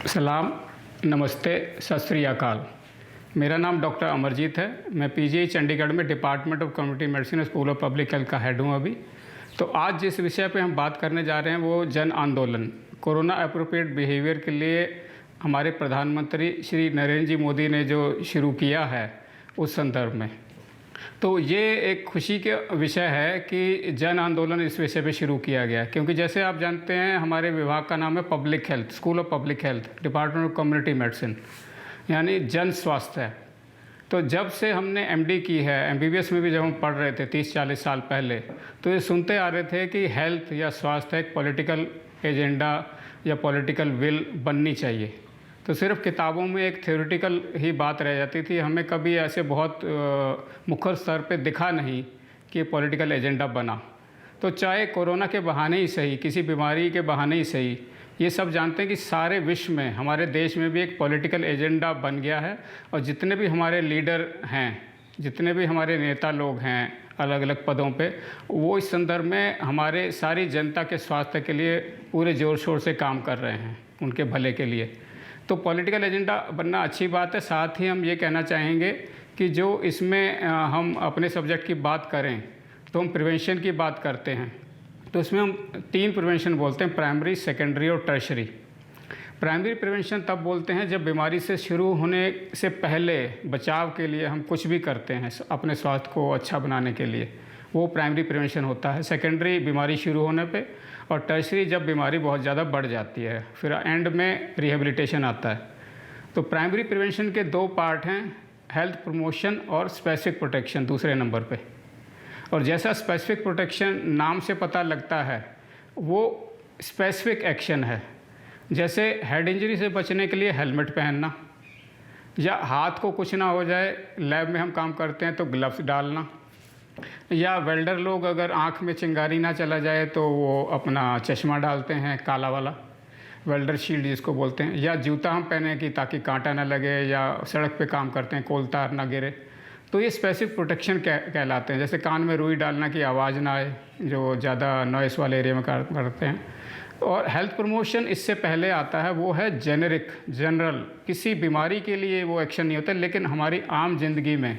सलाम, नमस्ते, सत श्री अकाल। मेरा नाम डॉक्टर अमरजीत है। मैं पीजीआई चंडीगढ़ में department of community medicine school of public health का हेड हूँ अभी। तो आज जिस विषय पे हम बात करने जा रहे हैं वो जन आंदोलन, कोरोना अप्रोप्रिएट बिहेवियर के लिए हमारे प्रधानमंत्री श्री नरेंद्र जी मोदी ने जो शुरू किया है उस संदर्भ में। तो ये एक खुशी का विषय है कि जन आंदोलन इस विषय पे शुरू किया गया, क्योंकि जैसे आप जानते हैं हमारे विभाग का नाम है public health, school of public health, department of community medicine, यानी जन स्वास्थ्य है। तो जब से हमने एमडी की है, एमबीबीएस में भी जब हम पढ़ रहे थे 30-40 साल पहले, तो ये सुनते आ रहे थे कि हेल्थ या स्वास्थ्य एक पॉलिटिकल एजेंडा या पॉलिटिकल विल बननी चाहिए। तो सिर्फ किताबों में एक थ्योरेटिकल ही बात रह जाती थी, हमें कभी ऐसे बहुत मुखर स्तर पे दिखा नहीं कि पॉलिटिकल एजेंडा बना। तो चाहे कोरोना के बहाने ही सही, किसी बीमारी के बहाने ही सही, ये सब जानते हैं कि सारे विश्व में, हमारे देश में भी एक पॉलिटिकल एजेंडा बन गया है। और जितने भी हमारे लीडर हैं, जितने भी हमारे नेता लोग हैं अलग अलग पदों पे, वो इस संदर्भ में हमारे सारी जनता के स्वास्थ्य के लिए पूरे ज़ोर शोर से काम कर रहे हैं, उनके भले के लिए। तो पॉलिटिकल एजेंडा बनना अच्छी बात है। साथ ही हम ये कहना चाहेंगे कि जो इसमें हम अपने सब्जेक्ट की बात करें तो हम प्रिवेंशन की बात करते हैं। तो इसमें हम 3 प्रिवेंशन बोलते हैं, प्राइमरी, सेकेंडरी और टर्शरी। प्राइमरी प्रिवेंशन तब बोलते हैं जब बीमारी से शुरू होने से पहले बचाव के लिए हम कुछ भी करते हैं अपने स्वास्थ्य को अच्छा बनाने के लिए, वो प्राइमरी प्रिवेंशन होता है। सेकेंडरी बीमारी शुरू होने पे, और टर्शरी जब बीमारी बहुत ज़्यादा बढ़ जाती है, फिर एंड में रिहेबिलिटेशन आता है। तो प्राइमरी प्रिवेंशन के 2 पार्ट हैं, हेल्थ प्रमोशन और स्पेसिफिक प्रोटेक्शन दूसरे नंबर पे। और जैसा स्पेसिफिक प्रोटेक्शन नाम से पता लगता है, वो स्पेसिफिक एक्शन है। जैसे हेड इंजरी से बचने के लिए हेलमेट पहनना, या हाथ को कुछ ना हो जाए, लैब में हम काम करते हैं तो ग्लव्स डालना, या वेल्डर लोग अगर आँख में चिंगारी ना चला जाए तो वो अपना चश्मा डालते हैं काला वाला, वेल्डर शील्ड जिसको बोलते हैं, या जूता हम पहने कि ताकि कांटा ना लगे, या सड़क पे काम करते हैं कोल तार ना गिरे। तो ये स्पेसिफिक प्रोटेक्शन कहलाते हैं। जैसे कान में रुई डालना कि आवाज़ ना आए, जो ज़्यादा नॉइस वाले एरिया में करते हैं। और हेल्थ प्रमोशन इससे पहले आता है, वो है जेनेरिक, जनरल, किसी बीमारी के लिए वो एक्शन नहीं होता, लेकिन हमारी आम जिंदगी में,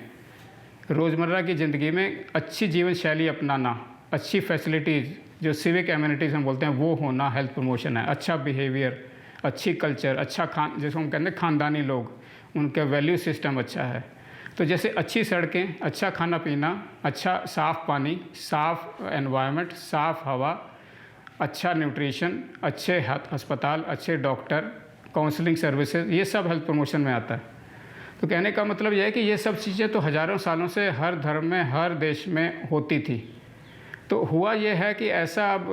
रोज़मर्रा की ज़िंदगी में अच्छी जीवन शैली अपनाना, अच्छी फैसिलिटीज़, जो सिविक एम्यूनिटीज़ हम बोलते हैं, वो होना हेल्थ प्रमोशन है। अच्छा बिहेवियर, अच्छी कल्चर, अच्छा जिसको हम कहते हैं ख़ानदानी लोग, उनका वैल्यू सिस्टम अच्छा है। तो जैसे अच्छी सड़कें, अच्छा खाना पीना, अच्छा साफ़ पानी, साफ़ एनवायरनमेंट, साफ़ हवा, अच्छा न्यूट्रिशन, अच्छे अस्पताल, अच्छे डॉक्टर, काउंसलिंग सर्विसेज, ये सब हेल्थ प्रमोशन में आता है। तो कहने का मतलब यह है कि ये सब चीज़ें तो हज़ारों सालों से हर धर्म में, हर देश में होती थी। तो हुआ ये है कि ऐसा अब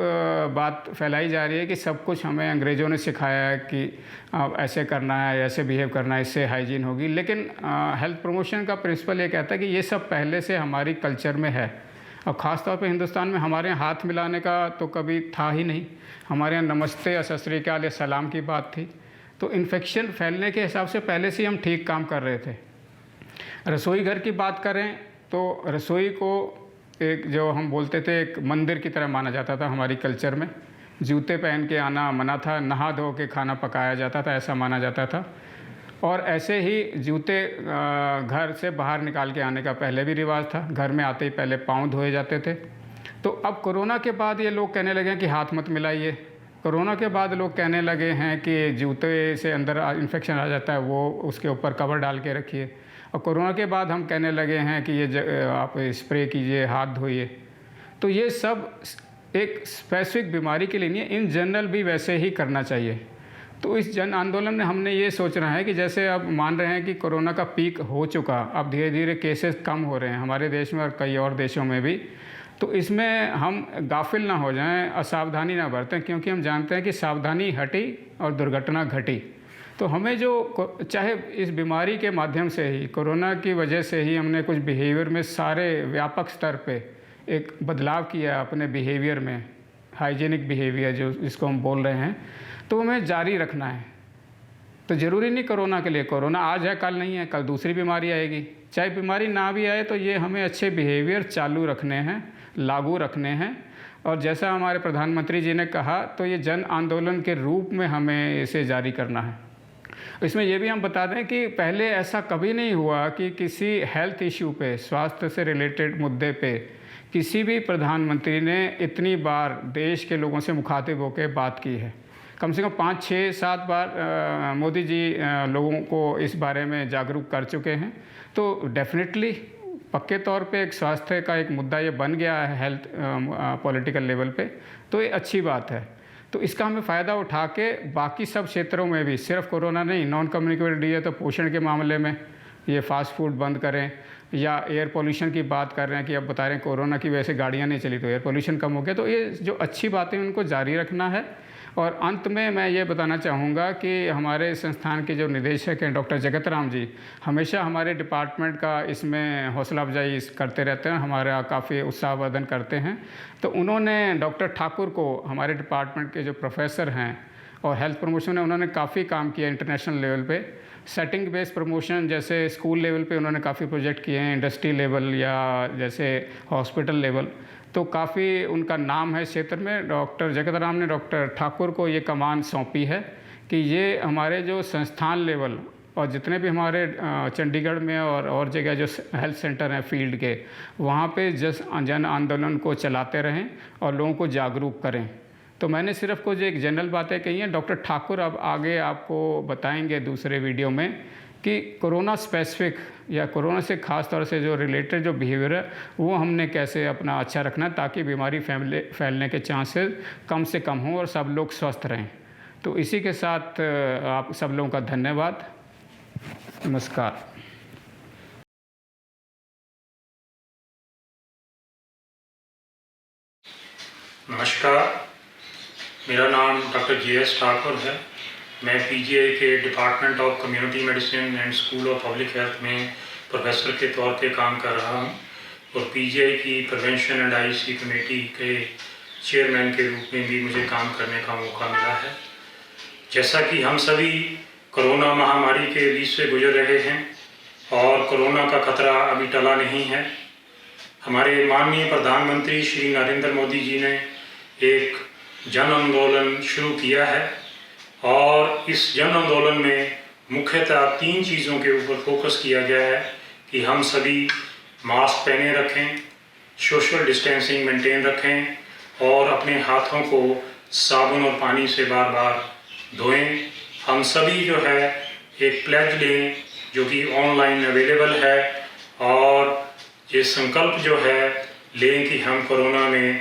बात फैलाई जा रही है कि सब कुछ हमें अंग्रेज़ों ने सिखाया है कि ऐसे करना है, ऐसे बिहेव करना है, इससे हाइजीन होगी। लेकिन हेल्थ प्रमोशन का प्रिंसिपल ये कहता है कि ये सब पहले से हमारी कल्चर में है। और ख़ास तौर पे हिंदुस्तान में हमारे यहाँ हाथ मिलाने का तो कभी था ही नहीं। हमारे यहाँ नमस्ते या सत श्री अकाल या सलाम की बात थी। तो इन्फेक्शन फैलने के हिसाब से पहले से हम ठीक काम कर रहे थे। रसोई घर की बात करें तो रसोई को एक, जो हम बोलते थे, एक मंदिर की तरह माना जाता था हमारी कल्चर में। जूते पहन के आना मना था, नहा धो के खाना पकाया जाता था, ऐसा माना जाता था। और ऐसे ही जूते घर से बाहर निकाल के आने का पहले भी रिवाज था। घर में आते ही पहले पाँव धोए जाते थे। तो अब कोरोना के बाद ये लोग कहने लगे हैं कि हाथ मत मिलाइए। कोरोना के बाद लोग कहने लगे हैं कि जूते से अंदर इन्फेक्शन आ जाता है, वो उसके ऊपर कवर डाल के रखिए। और कोरोना के बाद हम कहने लगे हैं कि ये आप स्प्रे कीजिए, हाथ धोइए। तो ये सब एक स्पेसिफिक बीमारी के लिए नहीं है, इन जनरल भी वैसे ही करना चाहिए। तो इस जन आंदोलन में हमने ये सोचना है कि जैसे अब मान रहे हैं कि कोरोना का पीक हो चुका, अब धीरे धीरे केसेस कम हो रहे हैं हमारे देश में और कई और देशों में भी। तो इसमें हम गाफिल ना हो जाएं, असावधानी ना बरतें, क्योंकि हम जानते हैं कि सावधानी हटी और दुर्घटना घटी। तो हमें जो, चाहे इस बीमारी के माध्यम से ही, कोरोना की वजह से ही हमने कुछ बिहेवियर में सारे व्यापक स्तर पे एक बदलाव किया अपने बिहेवियर में, हाइजीनिक बिहेवियर जो जिसको हम बोल रहे हैं, तो हमें जारी रखना है। तो ज़रूरी नहीं कोरोना के लिए, कोरोना आज है कल नहीं है, कल दूसरी बीमारी आएगी। चाहे बीमारी ना भी आए तो ये हमें अच्छे बिहेवियर चालू रखने हैं, लागू रखने हैं। और जैसा हमारे प्रधानमंत्री जी ने कहा, तो ये जन आंदोलन के रूप में हमें इसे जारी करना है। इसमें ये भी हम बता दें कि पहले ऐसा कभी नहीं हुआ कि किसी हेल्थ इशू पे, स्वास्थ्य से रिलेटेड मुद्दे पे किसी भी प्रधानमंत्री ने इतनी बार देश के लोगों से मुखातिब होकर बात की है। कम से कम 5, 6, 7 बार मोदी जी लोगों को इस बारे में जागरूक कर चुके हैं। तो डेफिनेटली पक्के तौर पे एक स्वास्थ्य का एक मुद्दा ये बन गया है हेल्थ पॉलिटिकल लेवल पे, तो ये अच्छी बात है। तो इसका हमें फ़ायदा उठा के बाकी सब क्षेत्रों में भी, सिर्फ कोरोना नहीं, नॉन कम्युनिकेबल डिजीज है तो पोषण के मामले में ये फास्ट फूड बंद करें, या एयर पोल्यूशन की बात कर रहे हैं कि अब बता रहे हैं कोरोना की वजह से गाड़ियाँ नहीं चली तो एयर पोल्यूशन कम हो गया। तो ये जो अच्छी बातें उनको जारी रखना है। और अंत में मैं ये बताना चाहूँगा कि हमारे संस्थान के जो निदेशक हैं डॉक्टर जगत राम जी हमेशा हमारे डिपार्टमेंट का इसमें हौसला अफजाई करते रहते हैं, हमारा काफ़ी उत्साहवर्धन करते हैं। तो उन्होंने डॉक्टर ठाकुर को, हमारे डिपार्टमेंट के जो प्रोफेसर हैं और हेल्थ प्रमोशन में उन्होंने काफ़ी काम किया इंटरनेशनल लेवल पे। सेटिंग बेस्ड प्रमोशन जैसे स्कूल लेवल पे उन्होंने काफ़ी प्रोजेक्ट किए हैं, इंडस्ट्री लेवल या जैसे हॉस्पिटल लेवल, तो काफ़ी उनका नाम है इस क्षेत्र में। डॉक्टर जगत राम ने डॉक्टर ठाकुर को ये कमान सौंपी है कि ये हमारे जो संस्थान लेवल और जितने भी हमारे चंडीगढ़ में और जगह जो हेल्थ सेंटर हैं फील्ड के, वहाँ पे जन आंदोलन को चलाते रहें और लोगों को जागरूक करें। तो मैंने सिर्फ कुछ एक जनरल बातें कही हैं। डॉक्टर ठाकुर अब आगे आपको बताएंगे दूसरे वीडियो में कि कोरोना स्पेसिफिक या कोरोना से ख़ास तौर से जो रिलेटेड जो बिहेवियर है वो हमने कैसे अपना अच्छा रखना है ताकि बीमारी फैलने के चांसेस कम से कम हों और सब लोग स्वस्थ रहें। तो इसी के साथ आप सब लोगों का धन्यवाद। नमस्कार। नमस्कार, मेरा नाम डॉक्टर JS ठाकुर है। मैं PGI के department of community medicine and school of public health में प्रोफेसर के तौर पे काम कर रहा हूँ और PGI की प्रिवेंशन एंड IC कमेटी के चेयरमैन के रूप में भी मुझे काम करने का मौका मिला है। जैसा कि हम सभी कोरोना महामारी के बीच से गुजर रहे हैं और कोरोना का खतरा अभी टला नहीं है, हमारे माननीय प्रधानमंत्री श्री नरेंद्र मोदी जी ने एक जन आंदोलन शुरू किया है और इस जन आंदोलन में मुख्यतः 3 चीज़ों के ऊपर फोकस किया गया है कि हम सभी मास्क पहने रखें, सोशल डिस्टेंसिंग मेंटेन रखें और अपने हाथों को साबुन और पानी से बार बार धोएं। हम सभी जो है एक प्लेज लें जो कि ऑनलाइन अवेलेबल है और ये संकल्प जो है लें कि हम कोरोना में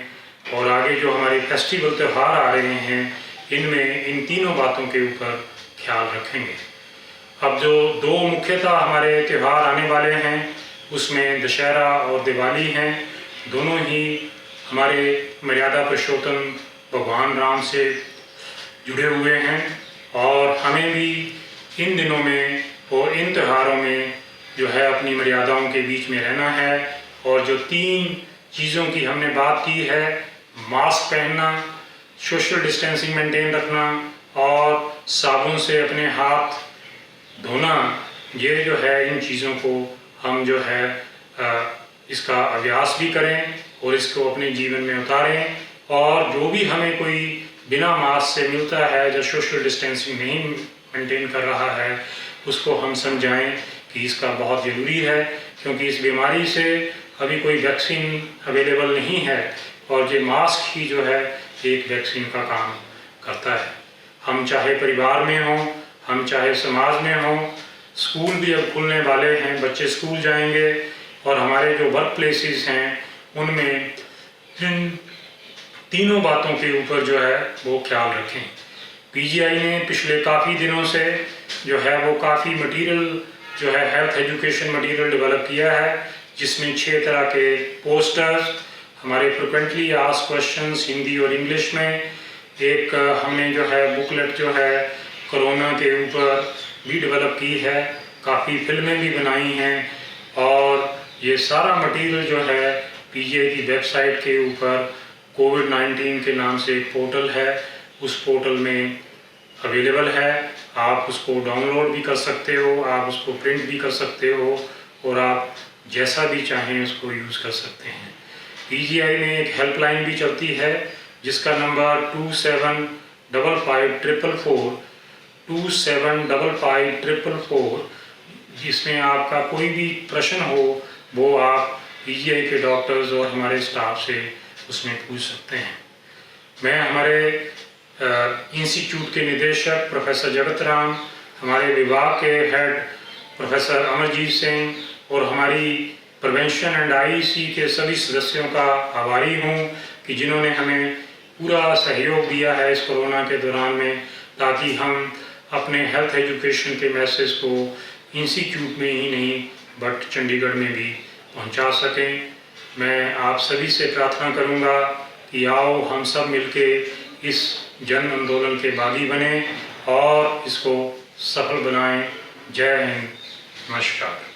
और आगे जो हमारे फेस्टिवल त्यौहार आ रहे हैं इनमें इन तीनों बातों के ऊपर ख्याल रखेंगे। अब जो 2 मुख्यतः हमारे त्यौहार आने वाले हैं उसमें दशहरा और दिवाली हैं। दोनों ही हमारे मर्यादा पुरुषोत्तम भगवान राम से जुड़े हुए हैं और हमें भी इन दिनों में और इन त्योहारों में जो है अपनी मर्यादाओं के बीच में रहना है। और जो 3 चीज़ों की हमने बात की है, मास्क पहनना, सोशल डिस्टेंसिंग मेंटेन रखना और साबुन से अपने हाथ धोना, ये जो है इन चीज़ों को हम जो है इसका अभ्यास भी करें और इसको अपने जीवन में उतारें। और जो भी हमें कोई बिना मास्क से मिलता है, जो सोशल डिस्टेंसिंग नहीं मेंटेन कर रहा है, उसको हम समझाएं कि इसका बहुत ज़रूरी है क्योंकि इस बीमारी से अभी कोई वैक्सीन अवेलेबल नहीं है और ये मास्क ही जो है एक वैक्सीन का काम करता है। हम चाहे परिवार में हों, हम चाहे समाज में हों, स्कूल भी अब खुलने वाले हैं, बच्चे स्कूल जाएंगे और हमारे जो वर्क प्लेसेस हैं उनमें इन तीनों बातों के ऊपर जो है वो ख्याल रखें। PGI ने पिछले काफ़ी दिनों से जो है वो काफ़ी मटेरियल जो है हेल्थ एजुकेशन मटेरियल डेवलप किया है जिसमें 6 तरह के पोस्टर्स, हमारे फ्रिक्वेंटली आस्क्ड क्वेश्चंस हिंदी और इंग्लिश में, एक हमने जो है बुकलेट जो है कोरोना के ऊपर भी डेवलप की है, काफ़ी फिल्में भी बनाई हैं और ये सारा मटेरियल जो है PGI की वेबसाइट के ऊपर कोविड-19 के नाम से एक पोर्टल है, उस पोर्टल में अवेलेबल है। आप उसको डाउनलोड भी कर सकते हो, आप उसको प्रिंट भी कर सकते हो और आप जैसा भी चाहें उसको यूज़ कर सकते हैं। PGI में एक हेल्पलाइन भी चलती है जिसका नंबर 27554444 275544, जिसमें आपका कोई भी प्रश्न हो वो आप पीजीआई के डॉक्टर्स और हमारे स्टाफ से उसमें पूछ सकते हैं। मैं हमारे इंस्टीट्यूट के निदेशक प्रोफेसर जगत राम, हमारे विभाग के हेड प्रोफेसर अमरजीत सिंह और हमारी प्रिवेंशन एंड आईईसी के सभी सदस्यों का आभारी हूँ कि जिन्होंने हमें पूरा सहयोग दिया है इस कोरोना के दौरान में, ताकि हम अपने हेल्थ एजुकेशन के मैसेज को इंस्टीट्यूट में ही नहीं बट चंडीगढ़ में भी पहुंचा सकें। मैं आप सभी से प्रार्थना करूंगा कि आओ हम सब मिलके इस जन आंदोलन के बागी बने और इसको सफल बनाएं। जय हिंद, नमस्कार।